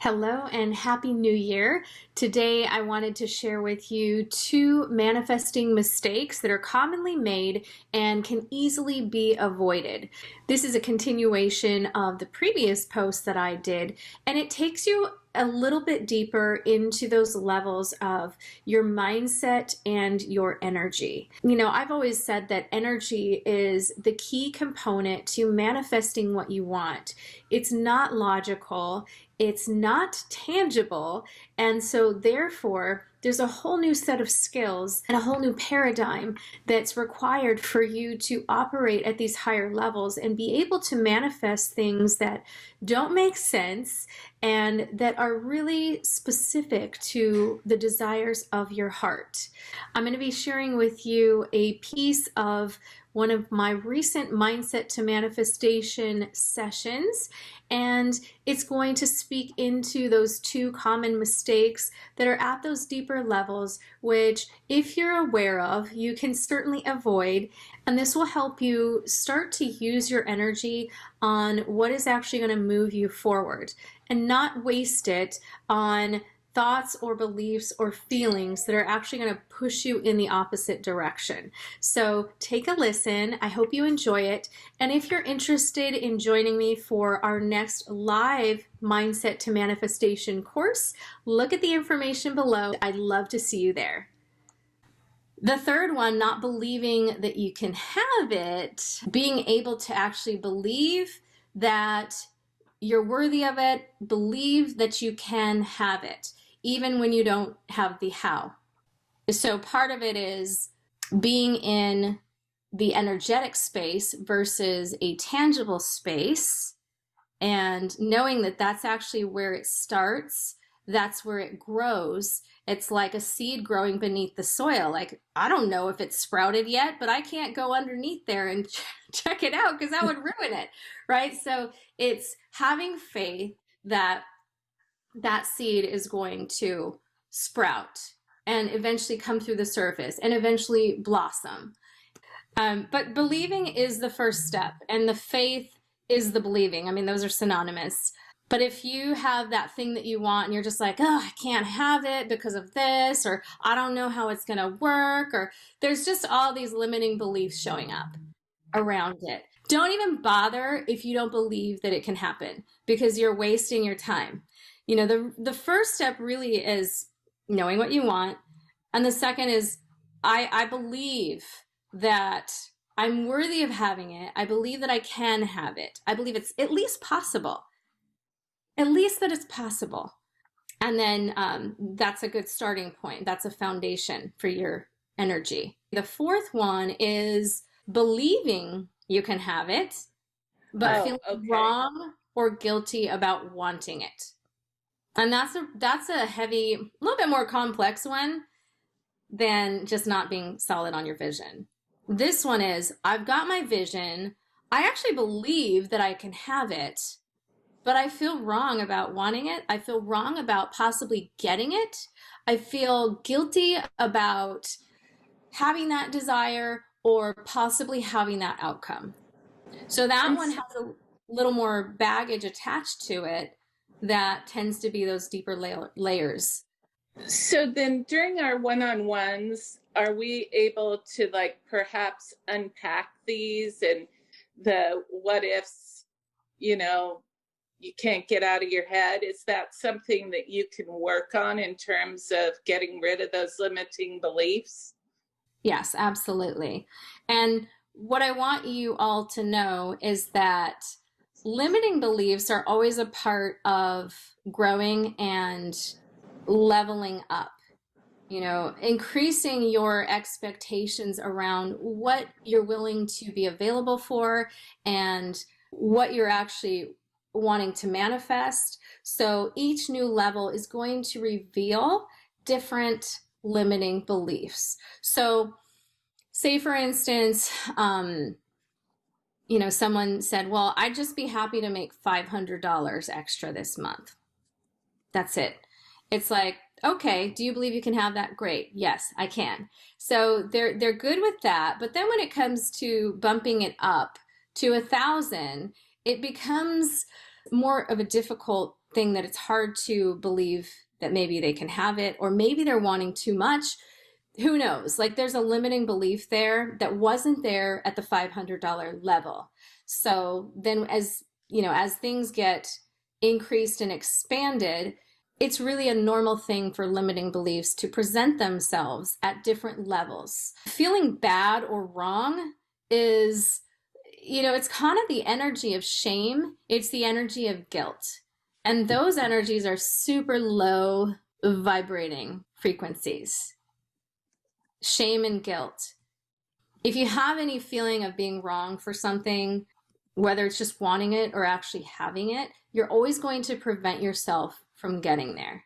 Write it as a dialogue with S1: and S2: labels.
S1: Hello and Happy New Year. Today I wanted to share with you two manifesting mistakes that are commonly made and can easily be avoided. This is a continuation of the previous post that I did, and it takes you a little bit deeper into those levels of your mindset and your energy. I've always said that energy is the key component to manifesting what you want. It's not logical, it's not tangible, and so therefore there's a whole new set of skills and a whole new paradigm that's required for you to operate at these higher levels and be able to manifest things that don't make sense and that are really specific to the desires of your heart. I'm going to be sharing with you a piece of one of my recent mindset to manifestation sessions, and it's going to speak into those two common mistakes that are at those deeper levels, which if you're aware of, you can certainly avoid, and this will help you start to use your energy on what is actually going to move you forward and not waste it on thoughts or beliefs or feelings that are actually going to push you in the opposite direction. So take a listen. I hope you enjoy it. And if you're interested in joining me for our next live Mindset to Manifestation course, look at the information below. I'd love to see you there. The third one, not believing that you can have it, being able to actually believe that you're worthy of it, believe that you can have it, even when you don't have the how. So part of it is being in the energetic space versus a tangible space and knowing that that's actually where it starts, that's where it grows. It's like a seed growing beneath the soil. Like, I don't know if it's sprouted yet, but I can't go underneath there and check it out because that would ruin it, right? So it's having faith that that seed is going to sprout and eventually come through the surface and eventually blossom. But believing is the first step, and the faith is the believing. I mean, those are synonymous. But if you have that thing that you want and you're just like, oh, I can't have it because of this, or I don't know how it's going to work, or there's just all these limiting beliefs showing up around it. Don't even bother if you don't believe that it can happen because you're wasting your time. The first step really is knowing what you want. And the second is, I believe that I'm worthy of having it. I believe that I can have it. I believe it's at least possible. At least that it's possible. And then that's a good starting point. That's a foundation for your energy. The fourth one is believing you can have it, but feeling wrong or guilty about wanting it. And that's a heavy, a little bit more complex one than just not being solid on your vision. This one is, I've got my vision. I actually believe that I can have it, but I feel wrong about wanting it. I feel wrong about possibly getting it. I feel guilty about having that desire or possibly having that outcome. So that one has a little more baggage attached to it. That tends to be those deeper layers.
S2: So then during our one-on-ones, are we able to perhaps unpack these and the what ifs, you can't get out of your head? Is that something that you can work on in terms of getting rid of those limiting beliefs?
S1: Yes, absolutely. And what I want you all to know is that limiting beliefs are always a part of growing and leveling up, increasing your expectations around what you're willing to be available for and what you're actually wanting to manifest. So each new level is going to reveal different limiting beliefs. So say, for instance, someone said, well, I'd just be happy to make $500 extra this month. That's it. It's like, okay, do you believe you can have that? Great. Yes, I can. So they're good with that. But then when it comes to bumping it up to 1,000, it becomes more of a difficult thing that it's hard to believe that maybe they can have it, or maybe they're wanting too much. Who knows? Like there's a limiting belief there that wasn't there at the $500 level. So then as, as things get increased and expanded, it's really a normal thing for limiting beliefs to present themselves at different levels. Feeling bad or wrong is, it's kind of the energy of shame. It's the energy of guilt. And those energies are super low vibrating frequencies. Shame and guilt. If you have any feeling of being wrong for something, whether it's just wanting it or actually having it, you're always going to prevent yourself from getting there.